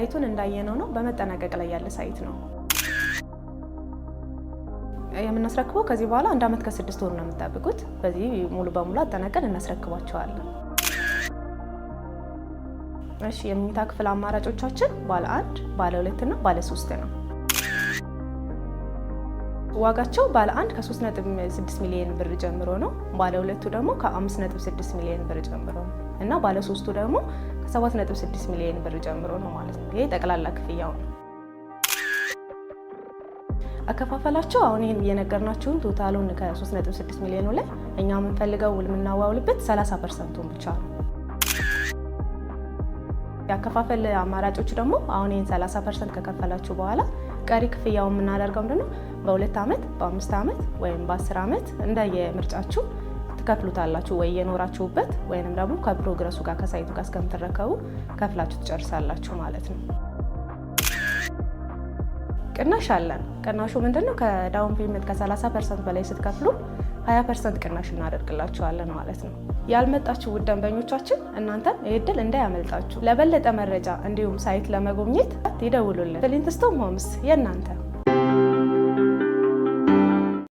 ሳይቱን እንዳየነው ነው በመጠናቀቅ ላይ ያለ ሳይት ነው። የምናስረክበው ከዚህ በኋላ 1 ዓመት ከ6 ወር ነው የምትጠብቁት። በዚህ ሙሉ በሙሉ አጠናቀን እናስረክባቸዋለን። እሺ የመኝታ ክፍል አማራጮቻችን ባለ 1፣ ባለ 2 እና ባለ 3 ነው። ዋጋቸው ባለ 1 ከ3.6 ሚሊዮን ብር ጀምሮ ነው። ባለ 2 ደግሞ ከ5.6 ሚሊዮን ብር ጀምሮ ነው እና ባለ 3 ደግሞ ከ7.6 ሚሊዮን ብር ጀምሮ ነው ማለት ነው። ይሄ ጠቅላላ ክፍያው ነው። አከፋፈላቸው አሁን ይሄን የነገርናችሁን ቶታሉን ከ3.6 ሚሊዮን ላይ እኛ የምንፈልገው የምናዋውልበት 30% ብቻ ነው። ያከፋፈል አማራጮቹ ደግሞ አሁን ይሄን 30% ከከፈላችሁ በኋላ ቀሪ ክፍያው የምናደርገው ምንድነው በ2 ዓመት፣ በ5 ዓመት ወይም በ10 ዓመት እንደየምርጫችሁ ትከፍሉታላችሁ። ወይ የኖራችሁበት ወይንም ደግሞ ከፕሮግረሱ ጋር ከሳይቱ ጋር እስከምትረከቡ ከፍላችሁ ትጨርሳላችሁ ማለት ነው። ቅናሽ አለን። ቅናሹ ምንድነው ከዳውን ፔመንት ከ30% በላይ ስትከፍሉ 20% ቅናሽ እናደርግላችኋለን ማለት ነው። ያልመጣችሁ ውድ ደንበኞቻችን እናንተም ይህ ዕድል እንዳያመልጣችሁ። ለበለጠ መረጃ እንዲሁም ሳይት ለመጎብኘት ይደውሉልን። ፍሊንትስቶን ሆምስ የእናንተ